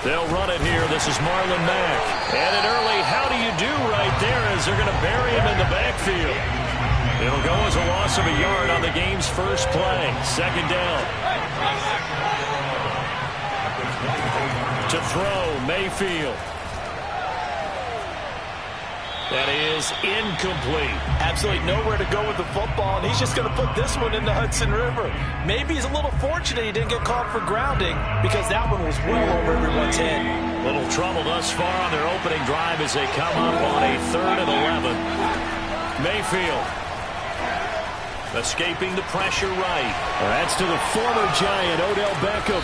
They'll run it here. This is Marlon Mack. And an early how do you do right there as they're going to bury him in the backfield. It'll go as a loss of a yard on the game's first play. Second down. To throw, Mayfield. That is incomplete. Absolutely nowhere to go with the football, and he's just going to put this one in the Hudson River. Maybe he's a little fortunate he didn't get caught for grounding because that one was well over everyone's head. Little trouble thus far on their opening drive as they come up on a 3rd and 11. Mayfield escaping the pressure right. That's to the former Giant, Odell Beckham.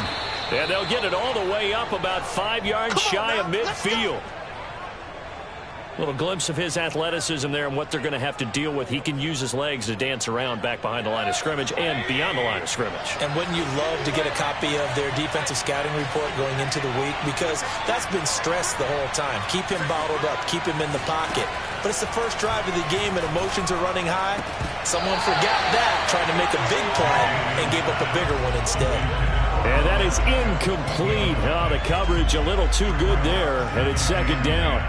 And they'll get it all the way up about 5 yards shy of midfield. Little glimpse of his athleticism there and what they're going to have to deal with. He can use his legs to dance around back behind the line of scrimmage and beyond the line of scrimmage. And wouldn't you love to get a copy of their defensive scouting report going into the week? Because that's been stressed the whole time. Keep him bottled up. Keep him in the pocket. But it's the first drive of the game and emotions are running high. Someone forgot that, trying to make a big play, and gave up a bigger one instead. And that is incomplete. Oh, the coverage a little too good there, and it's second down.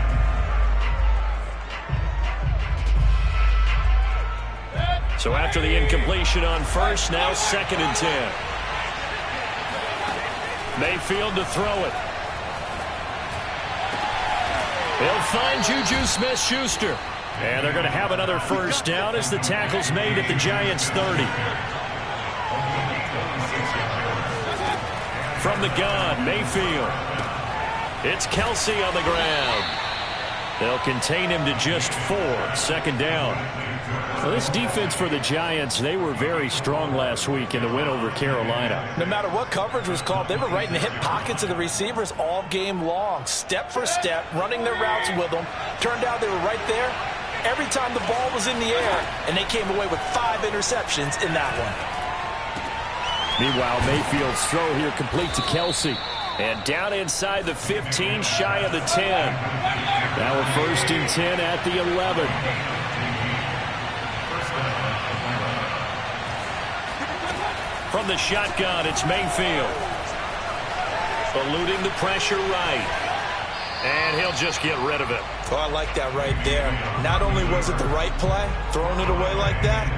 So after the incompletion on first, now 2nd and 10. Mayfield to throw it. They'll find Juju Smith-Schuster. And they're going to have another first down as the tackle's made at the Giants' 30. From the gun, Mayfield. It's Kelsey on the ground. They'll contain him to just 4. Second down. Well, this defense for the Giants, they were very strong last week in the win over Carolina. No matter what coverage was called, they were right in the hip pockets of the receivers all game long. Step for step, running their routes with them. Turned out they were right there every time the ball was in the air, and they came away with 5 interceptions in that one. Meanwhile, Mayfield's throw here complete to Kelsey. And down inside the 15, shy of the 10. Now a 1st and 10 at the 11. From the shotgun, it's Mayfield. Eluding the pressure right. And he'll just get rid of it. Oh, I like that right there. Not only was it the right play, throwing it away like that,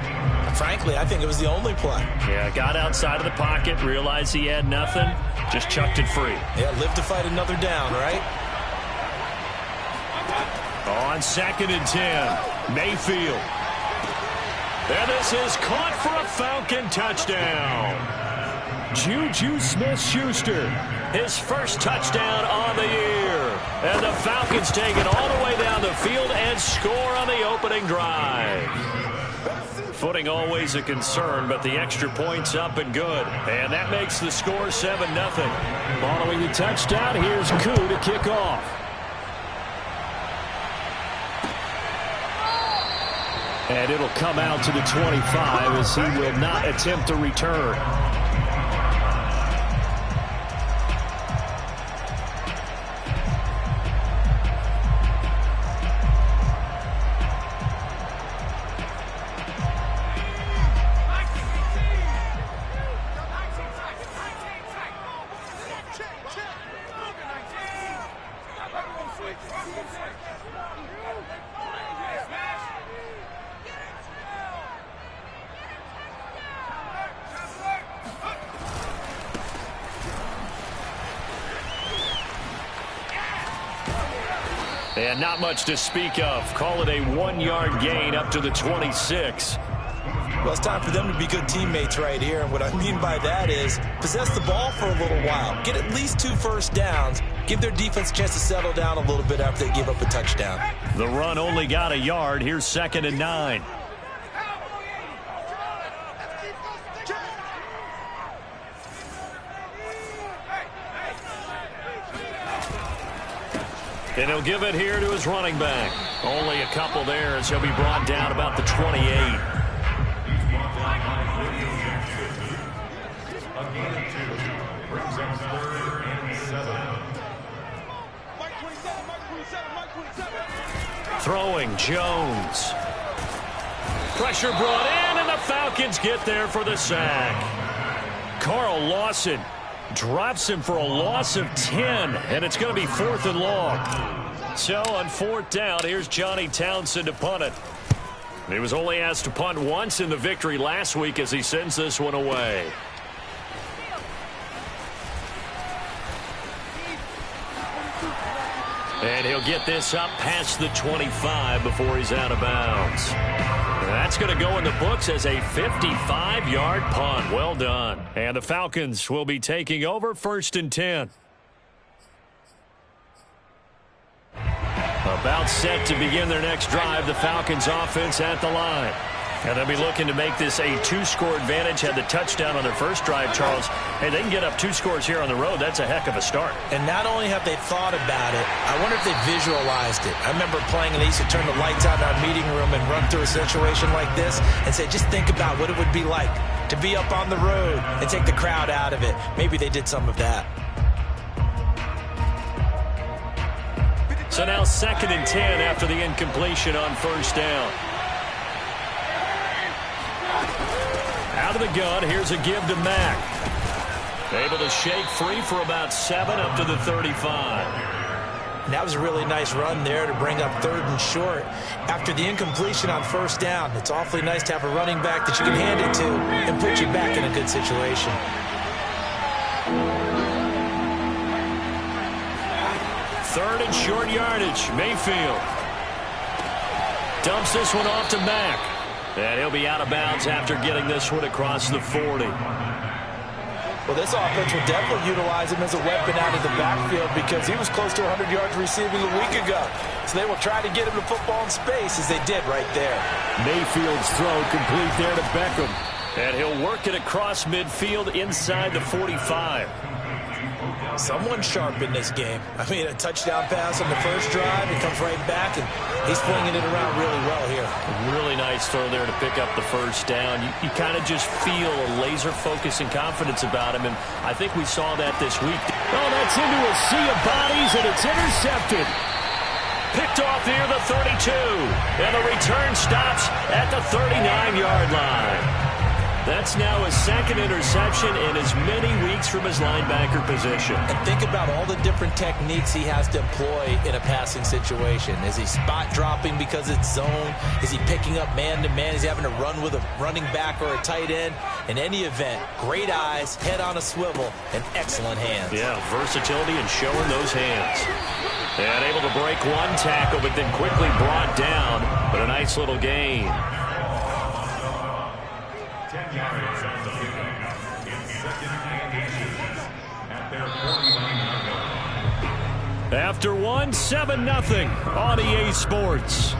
frankly, I think it was the only play. Yeah, got outside of the pocket, realized he had nothing, just chucked it free. Yeah, live to fight another down, right? On 2nd and 10, Mayfield. And this is caught for a Falcon touchdown. Juju Smith-Schuster, his first touchdown on the year. And the Falcons take it all the way down the field and score on the opening drive. Footing always a concern, but the extra point's up and good. And that makes the score 7-0. Following the touchdown, here's Koo to kick off. And it'll come out to the 25 as he will not attempt to return. And not much to speak of. Call it a 1-yard gain up to the 26. Well, it's time for them to be good teammates right here. And what I mean by that is possess the ball for a little while. Get at least 2 first downs. Give their defense a chance to settle down a little bit after they give up a touchdown. The run only got a yard. Here's 2nd and 9. And he'll give it here to his running back. Only a couple there as he'll be brought down about the 28. Throwing Jones. Pressure brought in, and the Falcons get there for the sack. Carl Lawson Drops him for a loss of 10, and it's going to be 4th and long. So on 4th down, here's Johnny Townsend to punt it. He was only asked to punt once in the victory last week as he sends this one away. And he'll get this up past the 25 before he's out of bounds. That's going to go in the books as a 55-yard punt. Well done. And the Falcons will be taking over 1st and 10. About set to begin their next drive, the Falcons offense at the line. And they'll be looking to make this a 2-score advantage. Had the touchdown on their first drive, Charles. Hey, they can get up 2 scores here on the road. That's a heck of a start. And not only have they thought about it, I wonder if they visualized it. I remember playing, and they used to turn the lights out in our meeting room and run through a situation like this and say, just think about what it would be like to be up on the road and take the crowd out of it. Maybe they did some of that. So now 2nd and 10 after the incompletion on 1st down. Out of the gun, here's a give to Mack. Able to shake free for about 7 up to the 35. And that was a really nice run there to bring up 3rd and short. After the incompletion on 1st down, it's awfully nice to have a running back that you can hand it to and put you back in a good situation. 3rd and short yardage. Mayfield dumps this one off to Mack. And he'll be out of bounds after getting this one across the 40. Well, this offense will definitely utilize him as a weapon out of the backfield because he was close to 100 yards receiving a week ago. So they will try to get him the football in space as they did right there. Mayfield's throw complete there to Beckham. And he'll work it across midfield inside the 45. Someone sharp in this game. I mean, a touchdown pass on the first drive. He comes right back, and he's flinging it around really well here. Really nice throw there to pick up the first down. You kind of just feel a laser focus and confidence about him, and I think we saw that this week. Oh, that's into a sea of bodies, and it's intercepted. Picked off near the 32, and the return stops at the 39-yard line. That's now his 2nd interception in as many weeks from his linebacker position. And think about all the different techniques he has to employ in a passing situation. Is he spot dropping because it's zone? Is he picking up man-to-man? Is he having to run with a running back or a tight end? In any event, great eyes, head on a swivel, and excellent hands. Yeah, versatility and showing those hands. And able to break one tackle, but then quickly brought down. But a nice little gain. After one, 7-0 on EA Sports.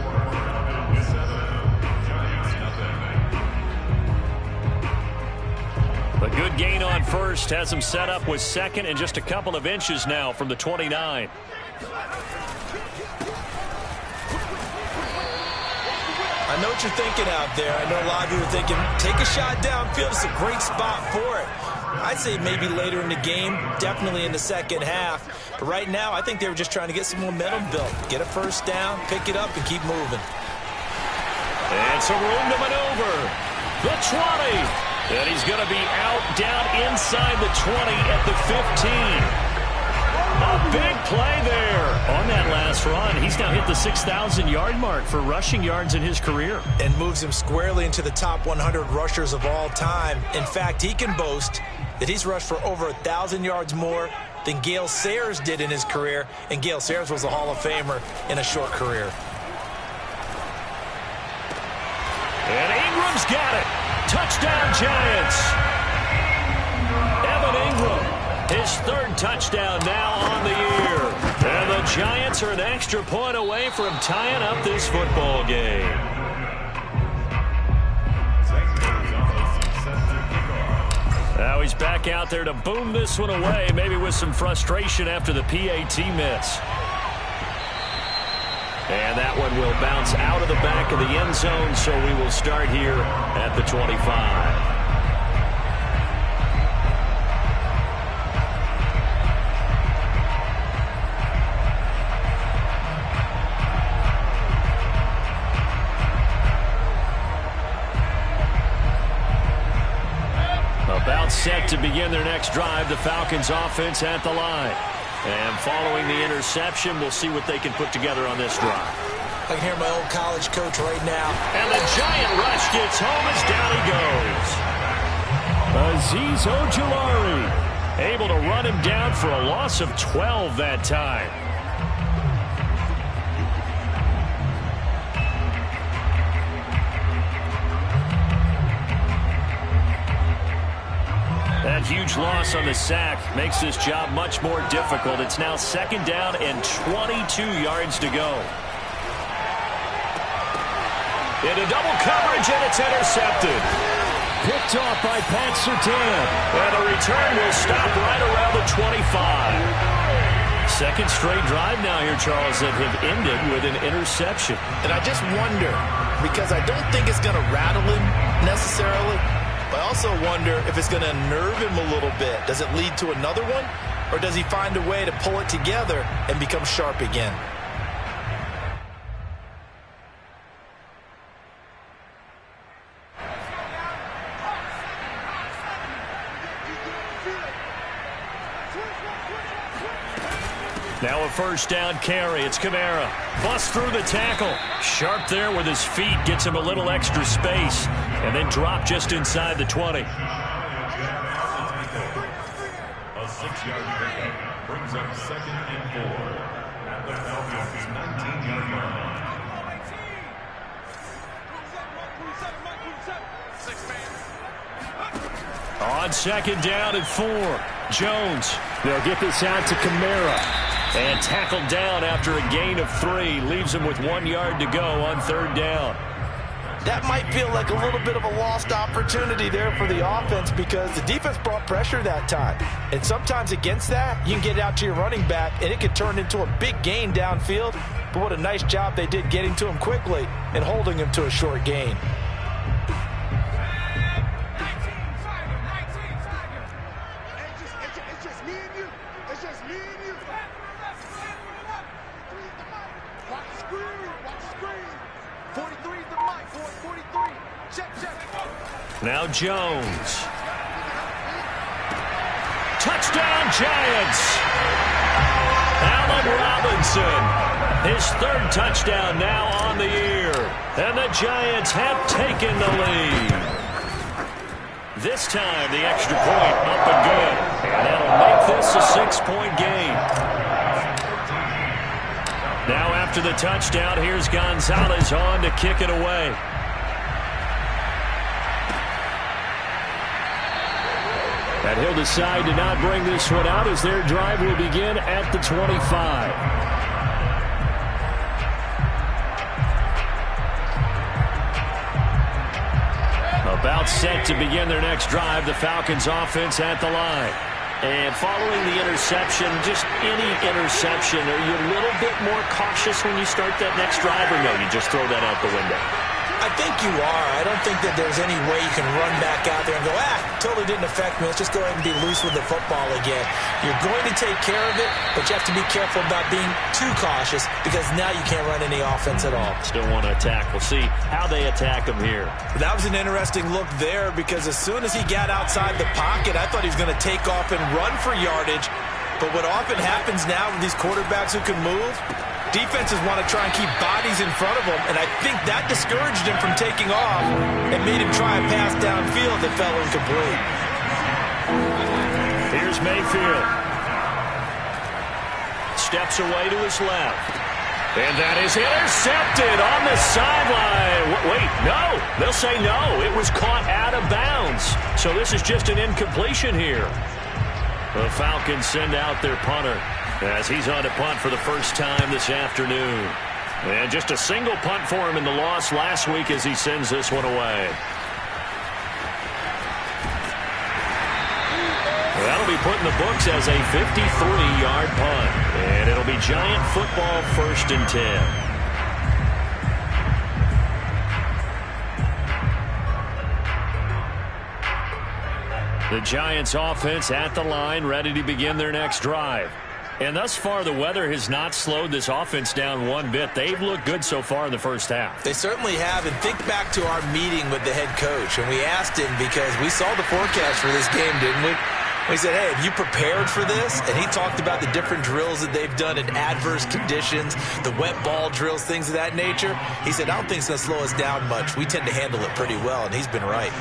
A good gain on first has him set up with 2nd and just a couple of inches now from the 29. I know what you're thinking out there. I know a lot of you are thinking, take a shot downfield. It's a great spot for it. I'd say maybe later in the game, definitely in the second half. But right now, I think they were just trying to get some momentum built. Get a first down, pick it up, and keep moving. And some room to maneuver. The 20. And he's going to be out, down inside the 20 at the 15. A big play there on that last run. He's now hit the 6,000-yard mark for rushing yards in his career. And moves him squarely into the top 100 rushers of all time. In fact, he can boast that he's rushed for over 1,000 yards more than Gale Sayers did in his career. And Gale Sayers was a Hall of Famer in a short career. And Ingram's got it. Touchdown, Giants. Evan Ingram. His 3rd touchdown now on the year. And the Giants are an extra point away from tying up this football game. Now he's back out there to boom this one away, maybe with some frustration after the PAT miss. And that one will bounce out of the back of the end zone, so we will start here at the 25. Set set to begin their next drive. The Falcons offense at the line. And following the interception, we'll see what they can put together on this drive. I can hear my old college coach right now. And the giant rush gets home as down he goes. Azeez Ojulari able to run him down for a loss of 12 that time. That huge loss on the sack makes this job much more difficult. It's now 2nd down and 22 yards to go. Into double coverage, and it's intercepted. Picked off by Pat Surtain. And the return will stop right around the 25. Second straight drive now here, Charles, that have ended with an interception. And I just wonder, because I don't think it's going to rattle him necessarily, but I also wonder if it's going to nerve him a little bit. Does it lead to another one? Or does he find a way to pull it together and become sharp again? Now a first down carry. It's Kamara. Busts through the tackle. Sharp there with his feet. Gets him a little extra space. And then drop just inside the 20. A 6-yard pickup brings up 2nd and 4 at the Falcons' 19-yard line. On 2nd down and 4. Jones. They'll get this out to Kamara. And tackled down after a gain of 3. Leaves him with 1 yard to go on 3rd down. That might feel like a little bit of a lost opportunity there for the offense because the defense brought pressure that time. And sometimes against that, you can get it out to your running back, and it could turn into a big gain downfield. But what a nice job they did getting to him quickly and holding him to a short gain. Now Jones. Touchdown, Giants. Allen Robinson. His 3rd touchdown now on the year. And the Giants have taken the lead. This time the extra point up and good. And that'll make this a 6-point game. Now after the touchdown, here's Gonzalez on to kick it away. And he'll decide to not bring this one out as their drive will begin at the 25. About set to begin their next drive, the Falcons offense at the line. And following the interception, just any interception, are you a little bit more cautious when you start that next drive, or no, you just throw that out the window? I think you are. I don't think that there's any way you can run back out there and go, totally didn't affect me. Let's just go ahead and be loose with the football again. You're going to take care of it, but you have to be careful about being too cautious because now you can't run any offense at all. Still want to attack. We'll see how they attack him here. That was an interesting look there because as soon as he got outside the pocket, I thought he was going to take off and run for yardage. But what often happens now with these quarterbacks who can move, defenses want to try and keep bodies in front of him, and I think that discouraged him from taking off and made him try a pass downfield that fell incomplete. Here's Mayfield. Steps away to his left. And that is intercepted on the sideline. Wait, no. They'll say no. It was caught out of bounds. So this is just an incompletion here. The Falcons send out their punter as he's on to punt for the first time this afternoon. And just a single punt for him in the loss last week as he sends this one away. That'll be put in the books as a 53-yard punt. And it'll be Giant football 1st and 10. The Giants offense at the line, ready to begin their next drive. And thus far, the weather has not slowed this offense down one bit. They've looked good so far in the first half. They certainly have. And think back to our meeting with the head coach. And we asked him, because we saw the forecast for this game, didn't we? We said, hey, have you prepared for this? And he talked about the different drills that they've done in adverse conditions, the wet ball drills, things of that nature. He said, I don't think it's going to slow us down much. We tend to handle it pretty well, and he's been right.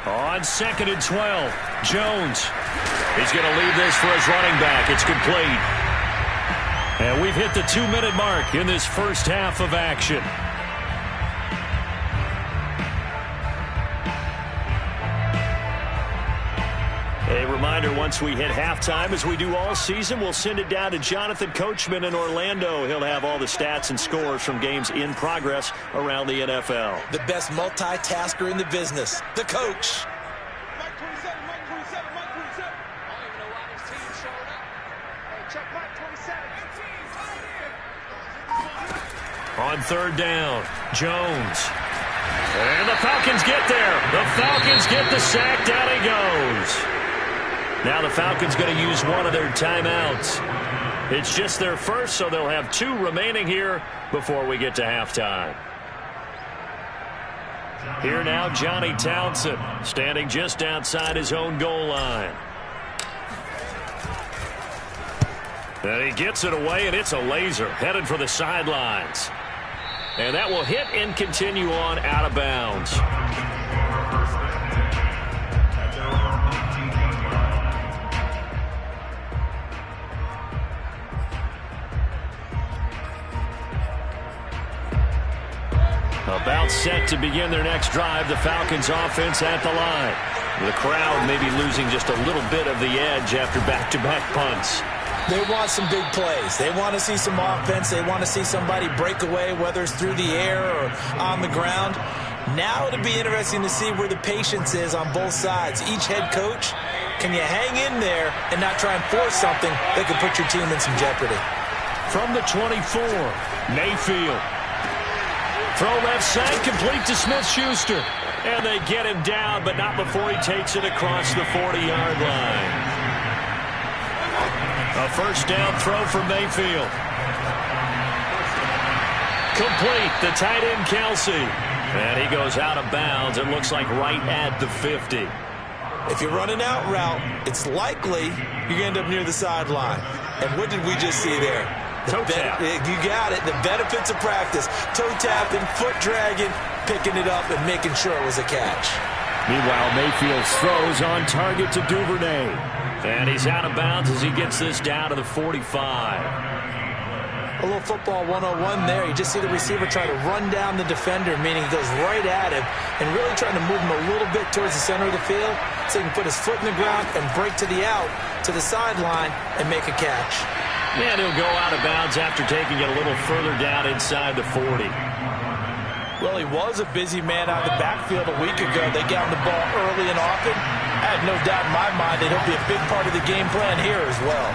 On 2nd and 12, Jones. He's going to leave this for his running back. It's complete. And we've hit the 2-minute mark in this first half of action. A reminder, once we hit halftime, as we do all season, we'll send it down to Jonathan Coachman in Orlando. He'll have all the stats and scores from games in progress around the NFL. The best multitasker in the business, the coach. On 3rd down, Jones. And the Falcons get there. The Falcons get the sack. Down he goes. Now the Falcons going to use one of their timeouts. It's just their first, so they'll have 2 remaining here before we get to halftime. Here now, Johnny Townsend, standing just outside his own goal line. And he gets it away, and it's a laser, headed for the sidelines. And that will hit and continue on out of bounds. About set to begin their next drive, the Falcons offense at the line. The crowd may be losing just a little bit of the edge after back-to-back punts. They want some big plays. They want to see some offense. They want to see somebody break away, whether it's through the air or on the ground. Now it'll be interesting to see where the patience is on both sides. Each head coach, can you hang in there and not try and force something that could put your team in some jeopardy? From the 24, Mayfield. Throw left side, complete to Smith-Schuster. And they get him down, but not before he takes it across the 40-yard line. A first down throw for Mayfield. Complete, the tight end Kelsey. And he goes out of bounds. It looks like right at the 50. If you run an out route, it's likely you're going to end up near the sideline. And what did we just see there? Toe tap. You got it. The benefits of practice. Toe tapping, foot dragging, picking it up, and making sure it was a catch. Meanwhile, Mayfield's throws on target to Duvernay. And he's out of bounds as he gets this down to the 45. A little football 101 there. You just see the receiver try to run down the defender, meaning he goes right at him and really trying to move him a little bit towards the center of the field so he can put his foot in the ground and break to the out, to the sideline, and make a catch. And he'll go out of bounds after taking it a little further down inside the 40. Well, he was a busy man out of the backfield a week ago. They got him the ball early and often. I have no doubt in my mind that he'll be a big part of the game plan here as well.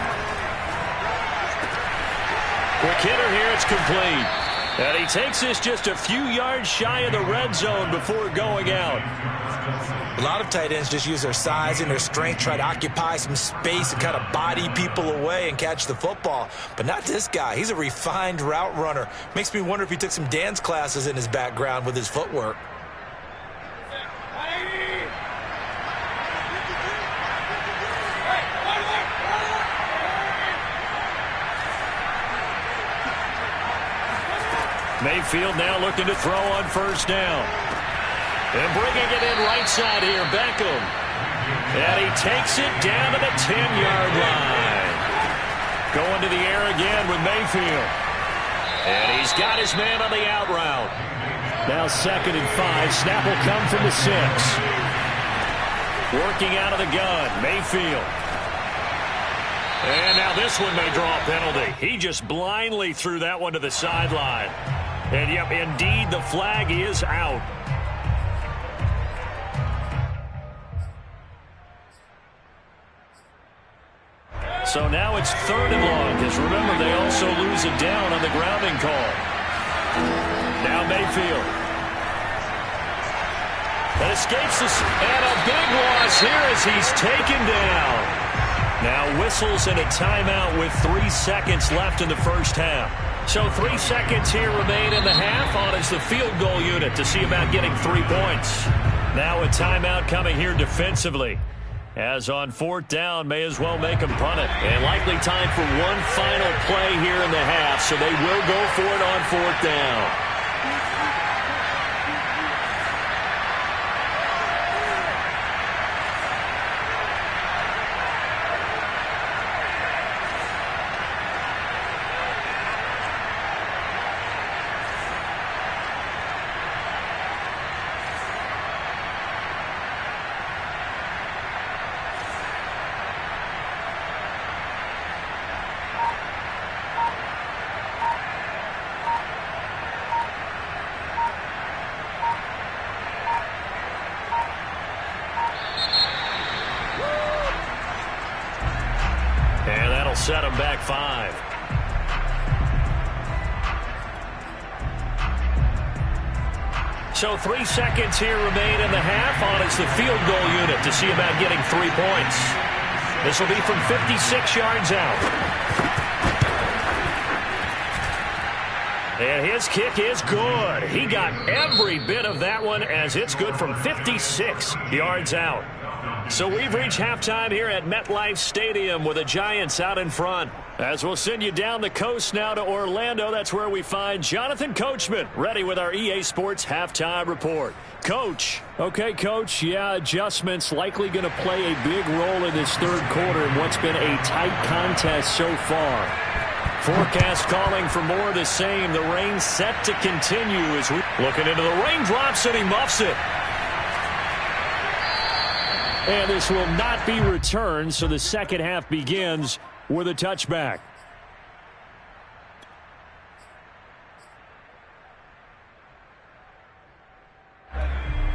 Quick hitter here, it's complete. And he takes this just a few yards shy of the red zone before going out. A lot of tight ends just use their size and their strength, try to occupy some space and kind of body people away and catch the football. But not this guy. He's a refined route runner. Makes me wonder if he took some dance classes in his background with his footwork. Mayfield now looking to throw on first down. And bringing it in right side here, Beckham. And he takes it down to the 10-yard line. Going to the air again with Mayfield. And he's got his man on the out route. Now 2nd and 5. Snap will come from the 6. Working out of the gun, Mayfield. And now this one may draw a penalty. He just blindly threw that one to the sideline. And, yep, indeed, the flag is out. So now it's 3rd and long, because remember, they also lose a down on the grounding call. Now Mayfield. Escapes this, and a big loss here as he's taken down. Now whistles and a timeout with 3 seconds left in the first half. So 3 seconds here remain in the half on as the field goal unit to see about getting 3 points. Now a timeout coming here defensively. As on 4th down, may as well make him punt it. And likely time for one final play here in the half, so they will go for it on 4th down. Set him back 5. So 3 seconds here remain in the half on as the field goal unit to see about getting 3 points. This will be from 56 yards out. And his kick is good. He got every bit of that one as it's good from 56 yards out. So we've reached halftime here at MetLife Stadium with the Giants out in front. As we'll send you down the coast now to Orlando, that's where we find Jonathan Coachman ready with our EA Sports halftime report. Coach. Okay, Coach, yeah, adjustments likely going to play a big role in this third quarter in what's been a tight contest so far. Forecast calling for more of the same. The rain set to continue as we looking into the raindrops, and he muffs it. And this will not be returned, so the second half begins with a touchback.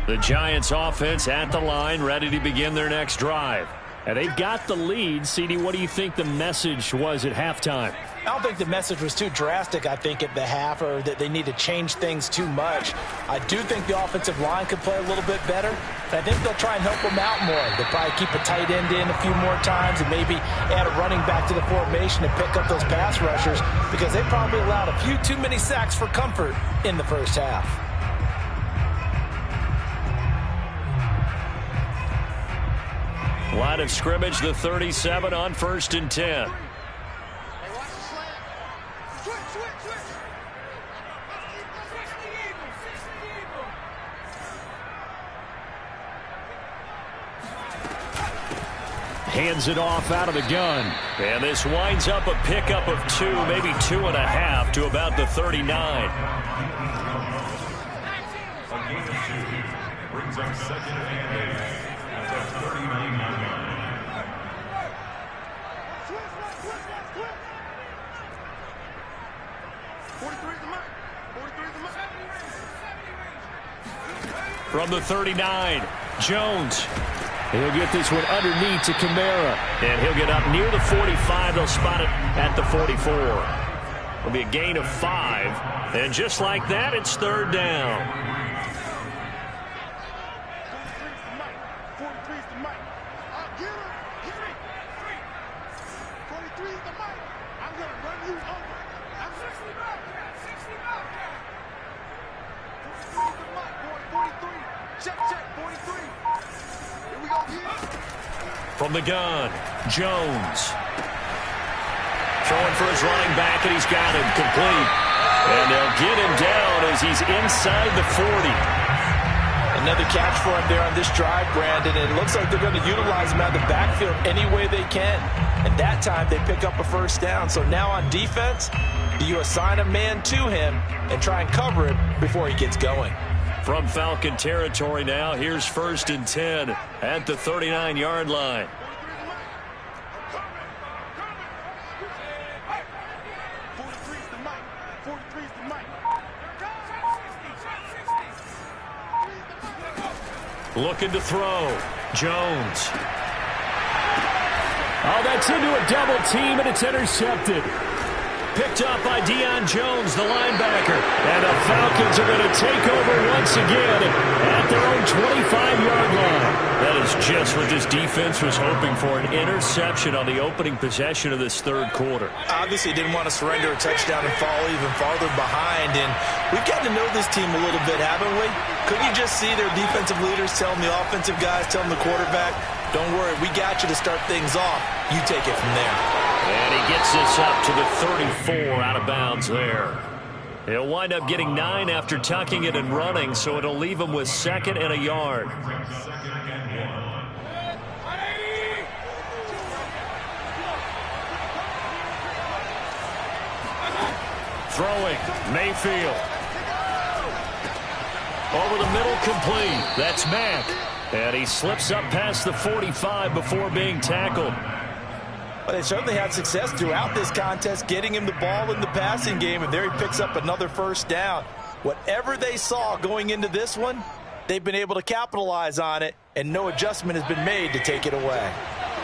The Giants offense at the line, ready to begin their next drive. And they've got the lead. CD, what do you think the message was at halftime? I don't think the message was too drastic, I think, at the half, or that they need to change things too much. I do think the offensive line could play a little bit better, and I think they'll try and help them out more. They'll probably keep a tight end in a few more times and maybe add a running back to the formation and pick up those pass rushers because they probably allowed a few too many sacks for comfort in the first half. Line of scrimmage, the 37 on 1st and 10. Hands it off out of the gun. And this winds up a pickup of 2, maybe 2.5 to about the 39. A gain of 2 brings up 2nd and 8 at the 39-yard line. From the 39, Jones. He'll get this one underneath to Kamara. And he'll get up near the 45. They'll spot it at the 44. It'll be a gain of 5. And just like that, it's 3rd down. From the gun, Jones. Throwing for his running back, and he's got him complete. And they'll get him down as he's inside the 40. Another catch for him there on this drive, Brandon. And it looks like they're going to utilize him out of the backfield any way they can. And that time they pick up a 1st down. So now on defense, do you assign a man to him and try and cover him before he gets going? From Falcon territory now, here's 1st and 10 at the 39-yard line. Looking to throw. Jones. Oh, that's into a double team, and it's intercepted. Picked up by Deion Jones, the linebacker. And a Falcon Falcons are going to take over once again at their own 25-yard line. That is just what this defense was hoping for, an interception on the opening possession of this third quarter. Obviously didn't want to surrender a touchdown and fall even farther behind, and we've gotten to know this team a little bit, haven't we? Couldn't you just see their defensive leaders telling the offensive guys, telling the quarterback, don't worry, we got you to start things off. You take it from there. And he gets this up to the 34 out of bounds there. He'll wind up getting 9 after tucking it and running, so it'll leave him with 2nd and a yard. Throwing, Mayfield. Over the middle, complete. That's Mack. And he slips up past the 45 before being tackled. But they certainly had success throughout this contest, getting him the ball in the passing game, and there he picks up another first down. Whatever they saw going into this one, they've been able to capitalize on it, and no adjustment has been made to take it away.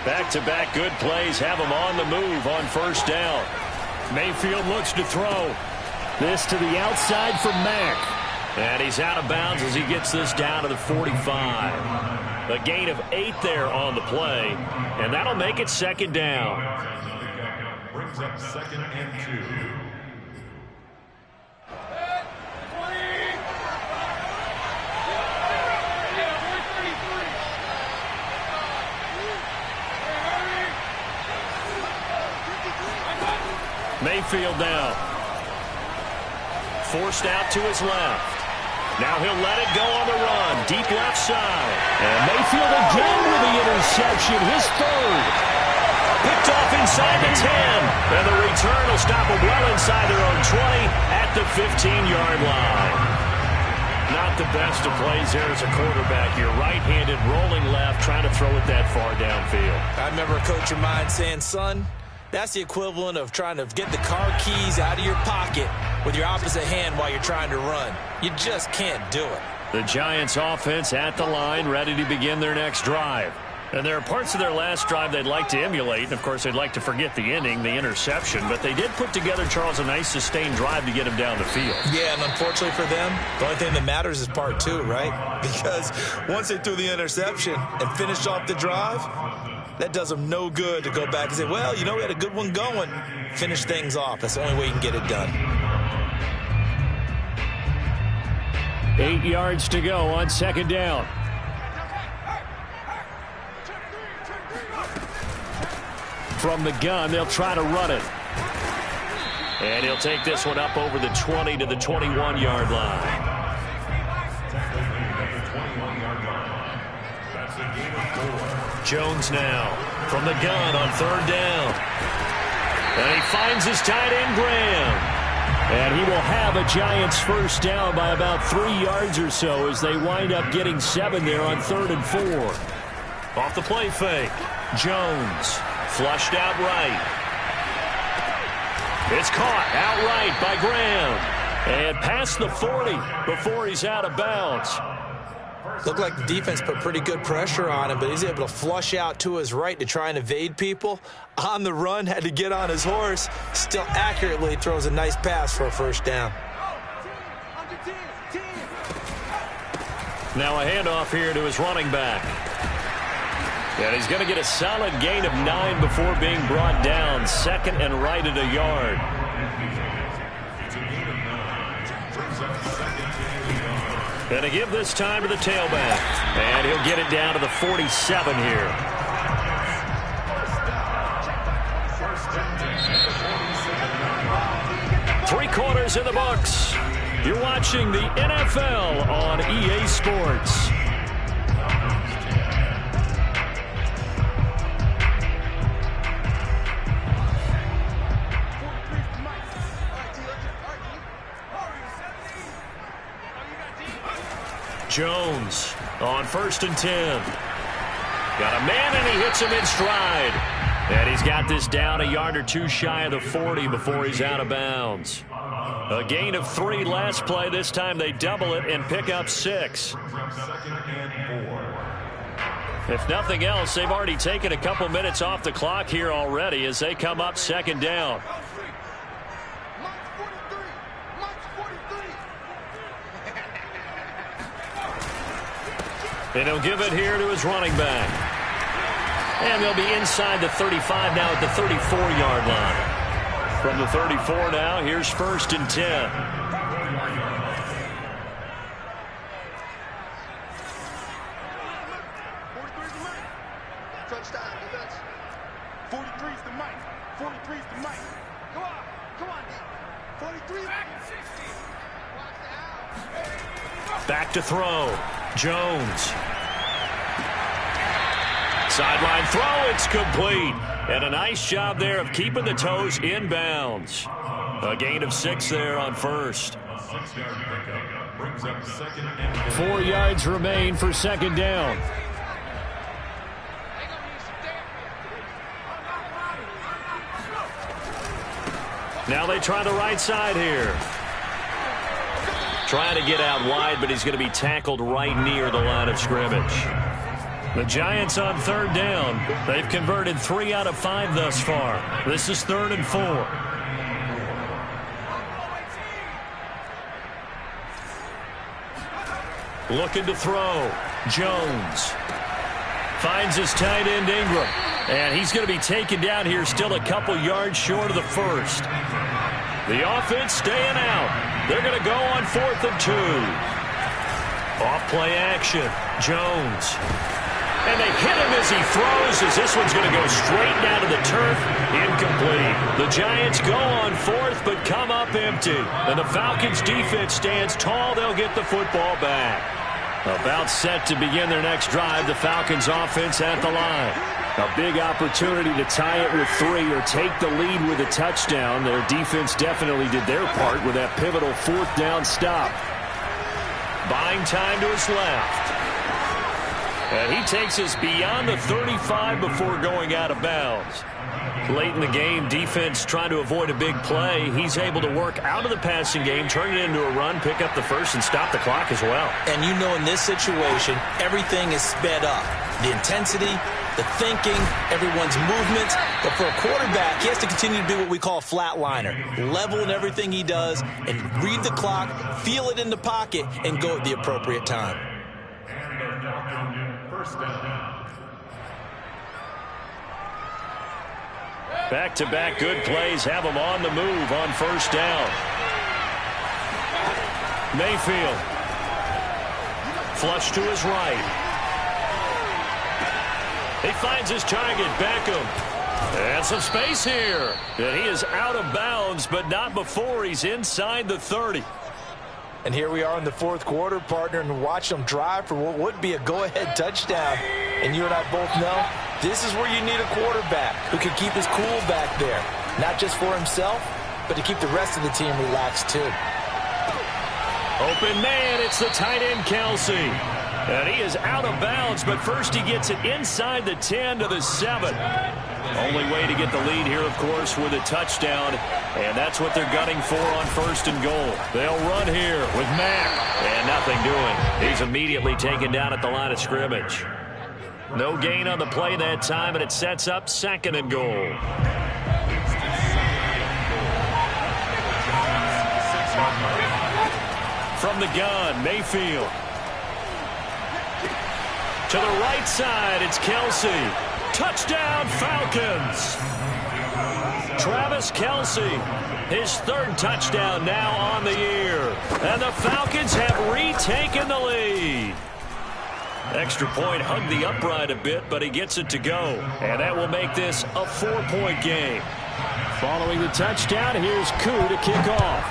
Back-to-back good plays have him on the move on first down. Mayfield looks to throw. This to the outside for Mack. And he's out of bounds as he gets this down to the 45. A gain of 8 there on the play, and that'll make it 2nd down. Brings up 2nd and 2. Mayfield now. Forced out to his left. Now he'll let it go on the run. Deep left side. And Mayfield again with the interception. His 3rd. Picked off inside the 10. And the return will stop him well inside their own 20 at the 15-yard line. Not the best of plays there as a quarterback. You're right-handed, rolling left, trying to throw it that far downfield. I remember a coach of mine saying, son, that's the equivalent of trying to get the car keys out of your pocket with your opposite hand while you're trying to run. You just can't do it. The Giants offense at the line, ready to begin their next drive. And there are parts of their last drive they'd like to emulate. And, of course, they'd like to forget the ending, the interception. But they did put together, Charles, a nice sustained drive to get him down the field. Yeah, and unfortunately for them, the only thing that matters is part 2, right? Because once they threw the interception and finished off the drive, that does them no good to go back and say, well, you know, we had a good one going. Finish things off. That's the only way you can get it done. 8 yards to go on 2nd down. From the gun, they'll try to run it. And he'll take this one up over the 20 to the 21-yard line. Jones now from the gun on 3rd down. And he finds his tight end, Graham. And he will have a Giants first down by about 3 yards or so as they wind up getting 7 there on 3rd and 4. Off the play fake. Jones flushed out right. It's caught outright by Graham. And past the 40 before he's out of bounds. Looked like the defense put pretty good pressure on him, but he's able to flush out to his right to try and evade people. On the run, had to get on his horse. Still accurately throws a nice pass for a first down. Now a handoff here to his running back. And he's going to get a solid gain of 9 before being brought down. 2nd and right at a yard. And to give this time to the tailback. And he'll get it down to the 47 here. Three quarters in the books. You're watching the NFL on EA Sports. Jones on 1st and 10. Got a man, and he hits him in stride. And he's got this down a yard or 2 shy of the 40 before he's out of bounds. A gain of 3 last play. This time they double it and pick up 6. If nothing else, they've already taken a couple minutes off the clock here already as they come up 2nd down. And he'll give it here to his running back. And they'll be inside the 35 now at the 34-yard line. From the 34 now, here's 1st and 10. Touchdown, defense. 43's the mic. 43's the mic. Come on, 43. Back to throw. Jones. Sideline throw, it's complete. And a nice job there of keeping the toes in bounds. A gain of 6 there on 1st. A 6-yard pickup brings up 2nd and 4 yards remain for 2nd down. Now they try the right side here. Trying to get out wide, but he's going to be tackled right near the line of scrimmage. The Giants on 3rd down. They've converted 3 out of 5 thus far. This is 3rd and 4. Looking to throw. Jones. Finds his tight end Ingram. And he's going to be taken down here still a couple yards short of the 1st. The offense staying out. They're going to go on 4th and 2. Off-play action. Jones. And they hit him as he throws, as this one's going to go straight down to the turf. Incomplete. The Giants go on 4th, but come up empty. And the Falcons' defense stands tall. They'll get the football back. About set to begin their next drive. The Falcons' offense at the line. A big opportunity to tie it with 3 or take the lead with a touchdown. Their defense definitely did their part with that pivotal 4th down stop. Buying time to his left. And he takes us beyond the 35 before going out of bounds. Late in the game, defense trying to avoid a big play. He's able to work out of the passing game, turn it into a run, pick up the 1st, and stop the clock as well. And you know in this situation, everything is sped up. The intensity, the thinking, everyone's movements. But for a quarterback, he has to continue to do what we call a flatliner. Level in everything he does and read the clock, feel it in the pocket, and go at the appropriate time. And the Falcons 1st down. Back-to-back good plays have them on the move on 1st down. Mayfield. Flush to his right. He finds his target, Beckham. And some space here. And he is out of bounds, but not before he's inside the 30. And here we are in the 4th quarter, partner, and watch them drive for what would be a go-ahead touchdown. And you and I both know this is where you need a quarterback who can keep his cool back there. Not just for himself, but to keep the rest of the team relaxed too. Open man, it's the tight end Kelsey. And he is out of bounds, but first he gets it inside the 10 to the 7. Only way to get the lead here, of course, with a touchdown. And that's what they're gunning for on 1st and goal. They'll run here with Mack. And nothing doing. He's immediately taken down at the line of scrimmage. No gain on the play that time, and it sets up 2nd and goal. From the gun, Mayfield. To the right side, it's Kelsey. Touchdown, Falcons. Travis Kelsey, his 3rd touchdown now on the year. And the Falcons have retaken the lead. Extra point hugged the upright a bit, but he gets it to go. And that will make this a 4-point game. Following the touchdown, here's Koo to kick off.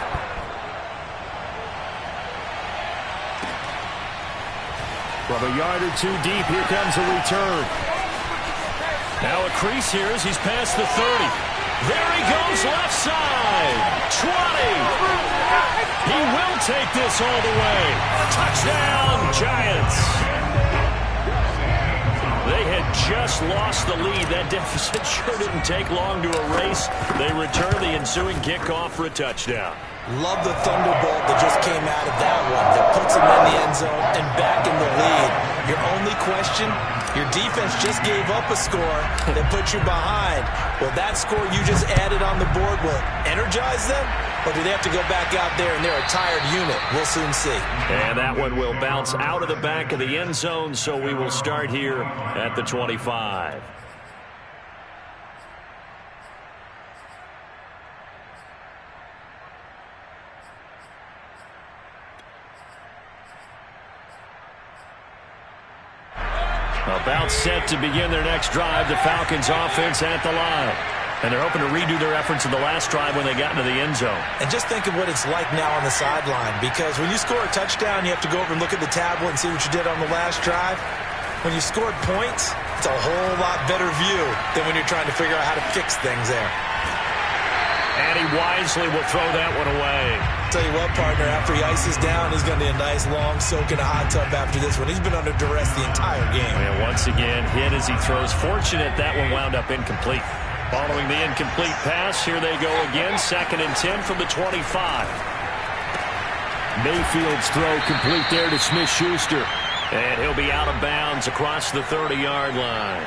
From a yard or 2 deep, here comes a return. Now a crease here as he's past the 30. There he goes, left side. 20. He will take this all the way. Touchdown, Giants. They had just lost the lead. That deficit sure didn't take long to erase. They return the ensuing kickoff for a touchdown. Love the thunderbolt that just came out of that one that puts them in the end zone and back in the lead. Your only question, your defense just gave up a score that put you behind. Well, that score you just added on the board will energize them, or do they have to go back out there and they're a tired unit? We'll soon see. And that one will bounce out of the back of the end zone, so we will start here at the 25. About set to begin their next drive, the Falcons offense at the line. And they're hoping to redo their efforts in the last drive when they got into the end zone. And just think of what it's like now on the sideline, because when you score a touchdown, you have to go over and look at the tablet and see what you did on the last drive. When you scored points, it's a whole lot better view than when you're trying to figure out how to fix things there. And he wisely will throw that one away. Tell you what, partner, after he ices down, he's going to be a nice long soak in a hot tub after this one. He's been under duress the entire game. And once again, hit as he throws. Fortunate that one wound up incomplete. Following the incomplete pass, here they go again. 2nd and 10 from the 25. Mayfield's throw complete there to Smith-Schuster. And he'll be out of bounds across the 30-yard line.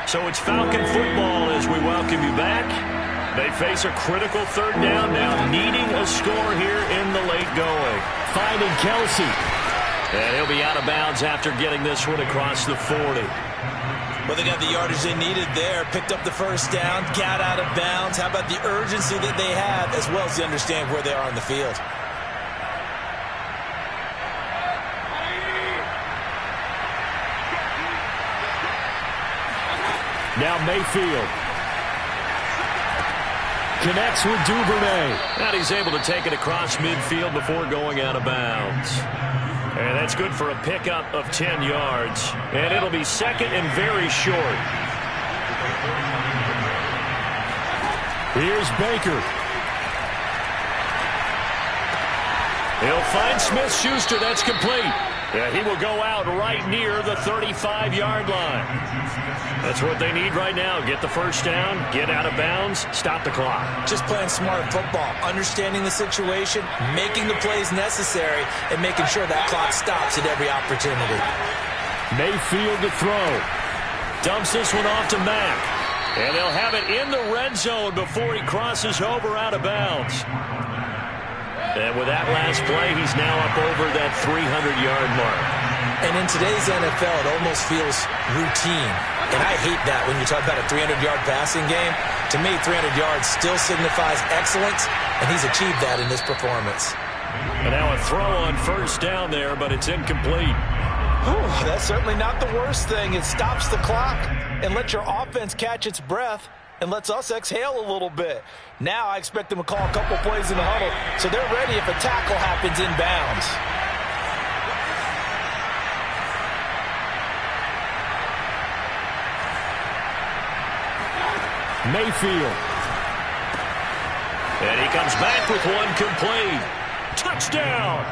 So it's Falcon football as we welcome you back. They face a critical 3rd down now, needing a score here in the late going. Finding Kelsey. And he'll be out of bounds after getting this one across the 40. Well, they got the yardage they needed there, picked up the 1st down, got out of bounds. How about the urgency that they have, as well as they understand where they are on the field? Now Mayfield connects with Duvernay. And he's able to take it across midfield before going out of bounds. And that's good for a pickup of 10 yards. And it'll be 2nd and very short. Here's Baker. He'll find Smith-Schuster. That's complete. Yeah, he will go out right near the 35-yard line. That's what they need right now. Get the 1st down, get out of bounds, stop the clock. Just playing smart football, understanding the situation, making the plays necessary, and making sure that clock stops at every opportunity. Mayfield to throw. Dumps this one off to Mack. And they'll have it in the red zone before he crosses over out of bounds. And with that last play, he's now up over that 300-yard mark. And in today's NFL, it almost feels routine. And I hate that when you talk about a 300-yard passing game. To me, 300 yards still signifies excellence, and he's achieved that in this performance. And now a throw on 1st down there, but it's incomplete. Whew, that's certainly not the worst thing. It stops the clock and lets your offense catch its breath and lets us exhale a little bit. Now I expect them to call a couple plays in the huddle, so they're ready if a tackle happens inbounds. Mayfield. And he comes back with one complete. Touchdown!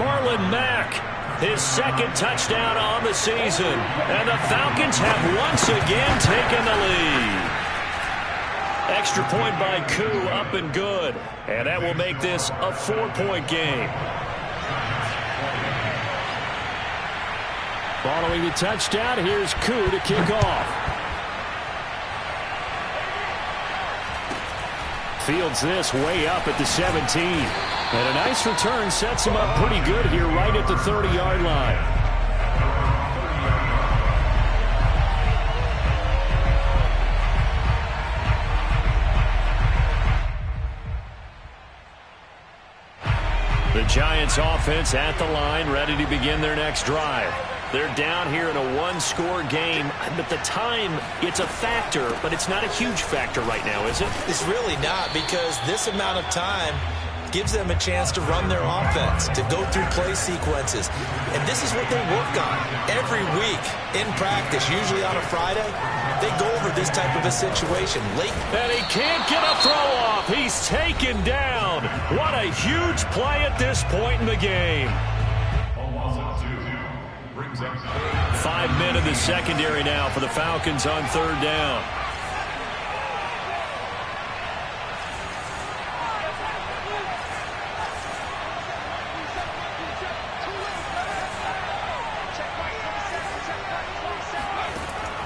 Marlon Mack, his 2nd touchdown on the season. And the Falcons have once again taken the lead. Extra point by Koo, up and good. And that will make this a 4-point game. Following the touchdown, here's Koo to kick off. Fields this way up at the 17. And a nice return sets him up pretty good here right at the 30-yard line. The Giants offense at the line, ready to begin their next drive. They're down here in a 1-score game, but the time, it's a factor, but it's not a huge factor right now, is it? It's really not, because this amount of time gives them a chance to run their offense, to go through play sequences. And this is what they work on every week in practice, usually on a Friday. They go over this type of a situation late. And he can't get a throw off. He's taken down. What a huge play at this point in the game. 5 men in the secondary now for the Falcons on 3rd down.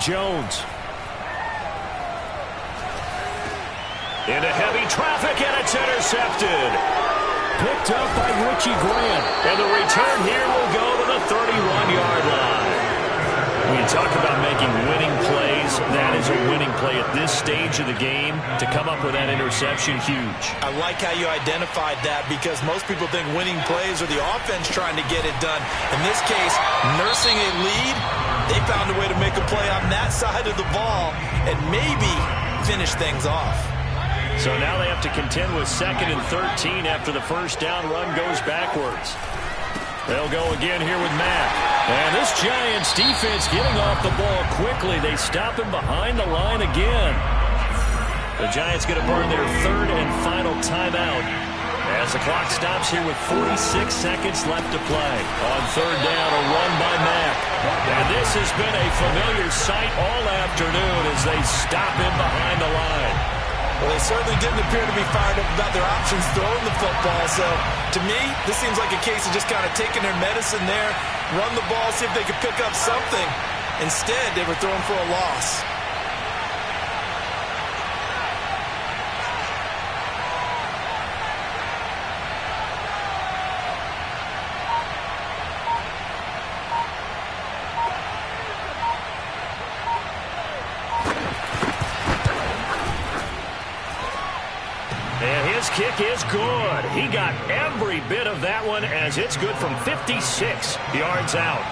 Jones. Into heavy traffic, and it's intercepted. Picked up by Richie Grant. And the return here will go to the 31-yard line. When you talk about making winning plays, that is a winning play at this stage of the game. To come up with that interception, huge. I like how you identified that because most people think winning plays are the offense trying to get it done. In this case, nursing a lead, they found a way to make a play on that side of the ball and maybe finish things off. So now they have to contend with 2nd and 13 after the first down run goes backwards. They'll go again here with Mack. And this Giants defense getting off the ball quickly. They stop him behind the line again. The Giants going to burn their 3rd and final timeout as the clock stops here with 46 seconds left to play. On 3rd down, a run by Mack. And this has been a familiar sight all afternoon as they stop him behind the line. Well, they certainly didn't appear to be fired up about their options throwing the football. So, to me, this seems like a case of just kind of taking their medicine there, run the ball, see if they could pick up something. Instead, they were throwing for a loss. Kick is good. He got every bit of that one as it's good from 56 yards out.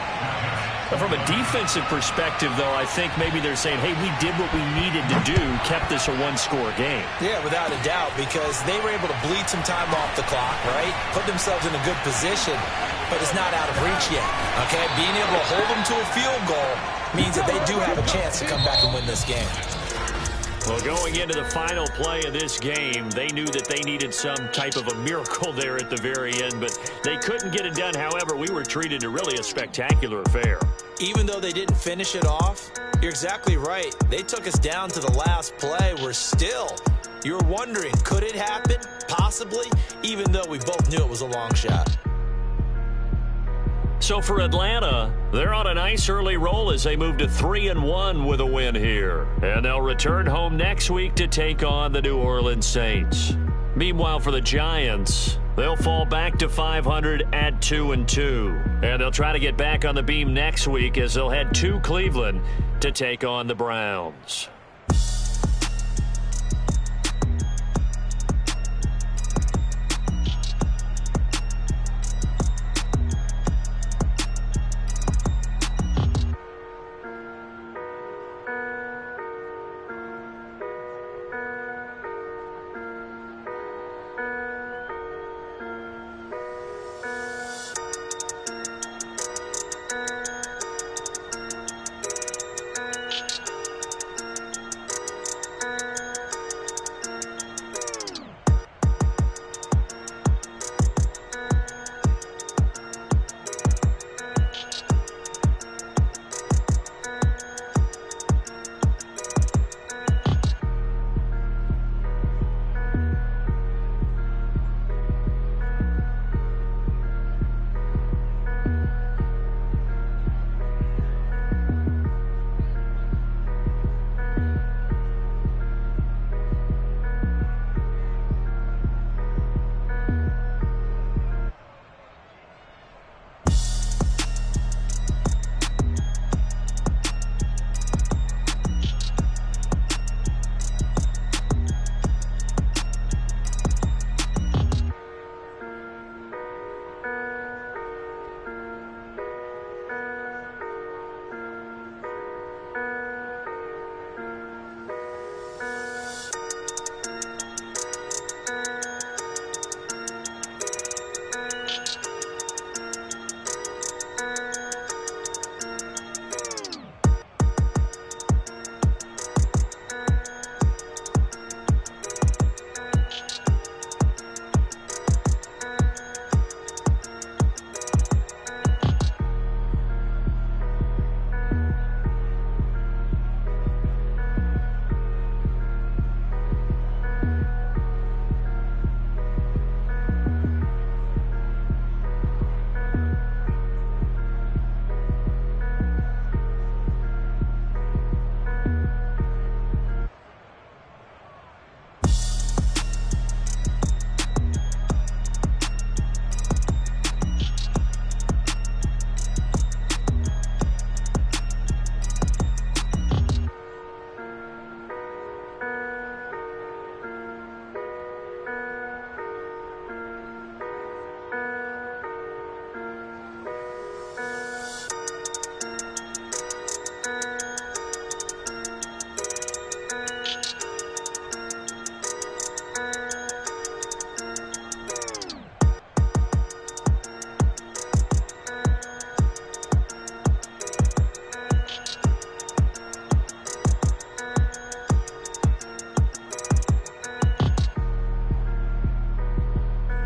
But from a defensive perspective, though, I think maybe they're saying, hey, we did what we needed to do, kept this a one-score game. Yeah, without a doubt, because they were able to bleed some time off the clock, right? Put themselves in a good position, but it's not out of reach yet, okay? Being able to hold them to a field goal means that they do have a chance to come back and win this game. Well, going into the final play of this game, they knew that they needed some type of a miracle there at the very end, but they couldn't get it done. However, we were treated to really a spectacular affair. Even though they didn't finish it off, you're exactly right. They took us down to the last play. You were wondering, could it happen? Possibly, even though we both knew it was a long shot. So for Atlanta, they're on a nice early roll as they move to 3-1 with a win here. And they'll return home next week to take on the New Orleans Saints. Meanwhile, for the Giants, they'll fall back to 500 at 2-2. And they'll try to get back on the beam next week as they'll head to Cleveland to take on the Browns.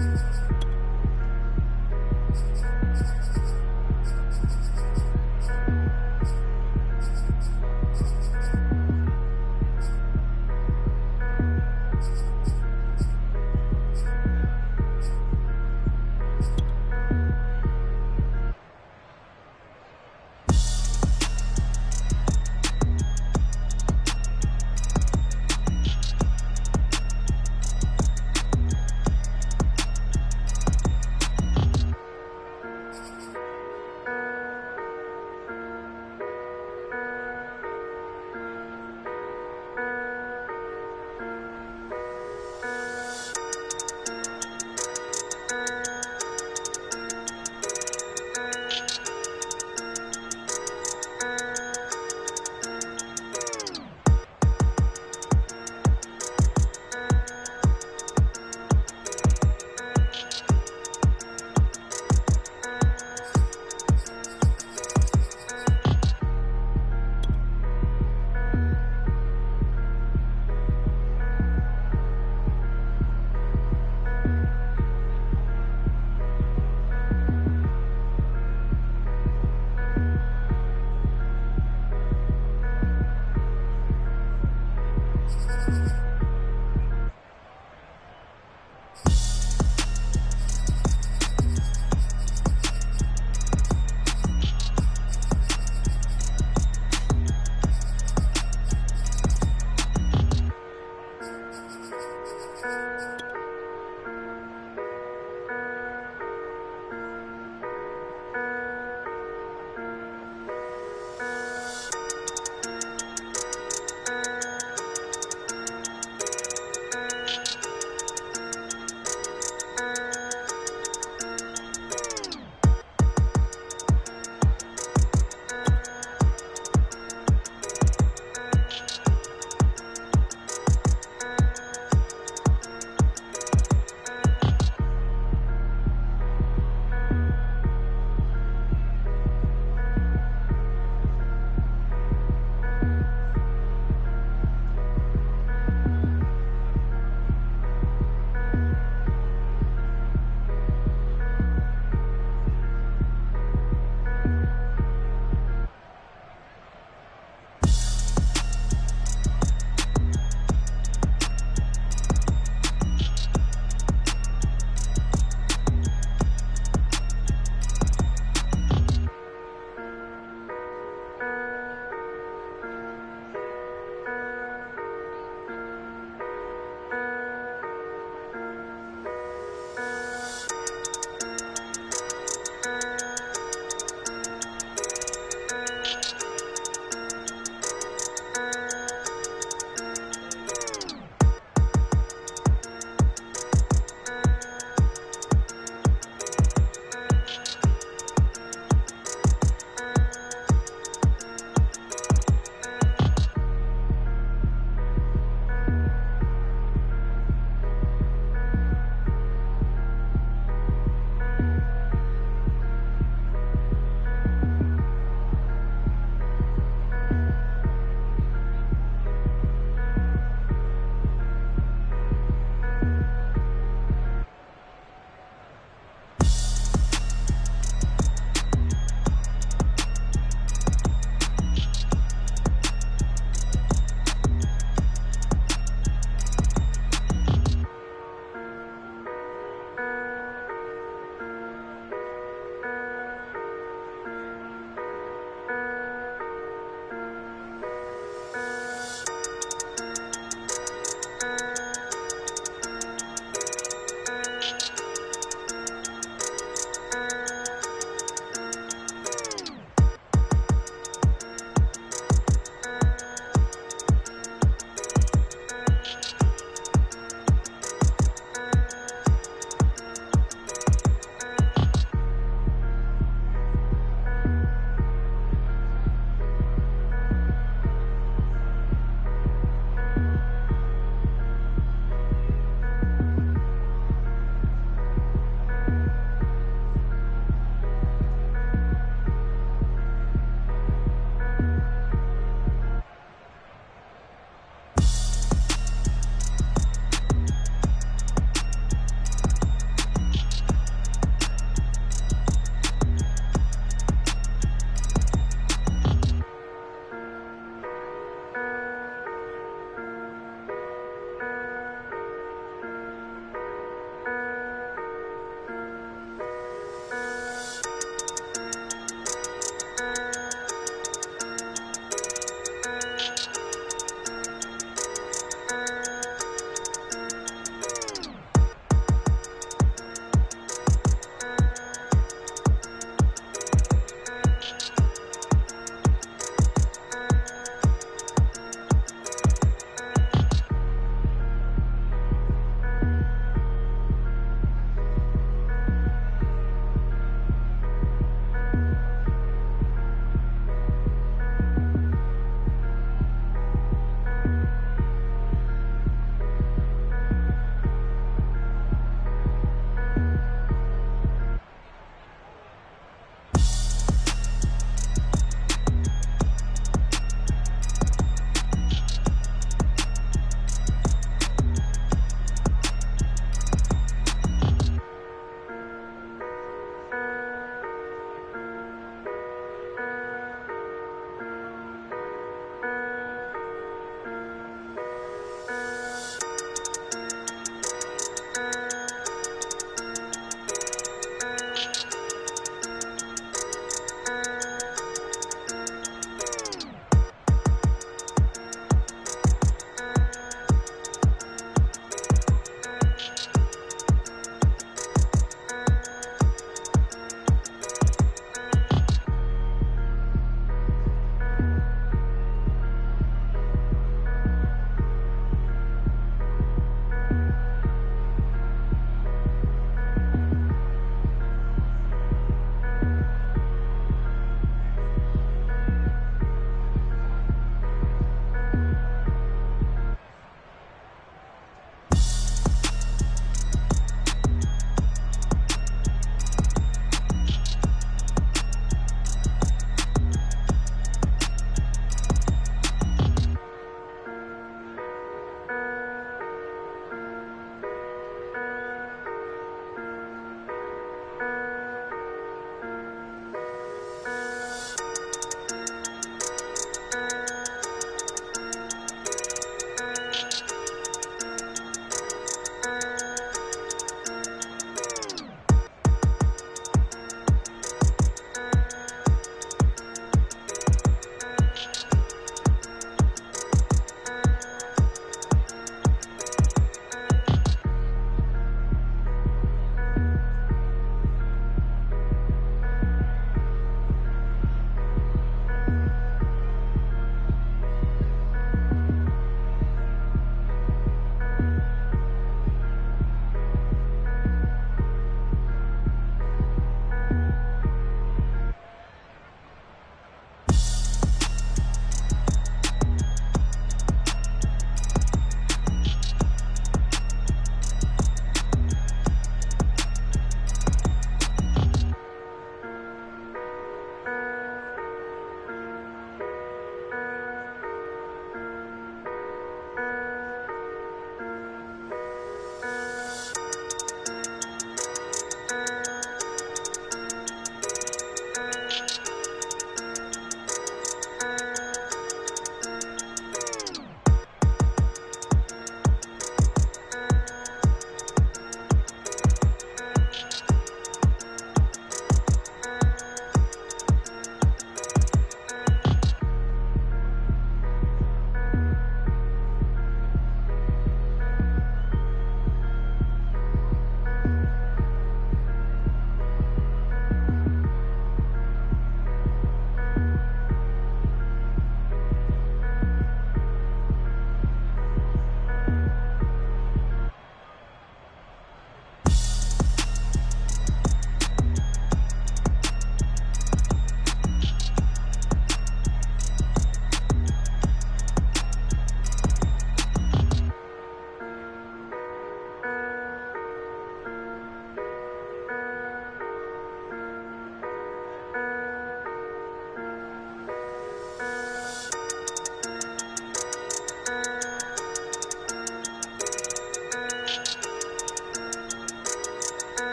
Bye.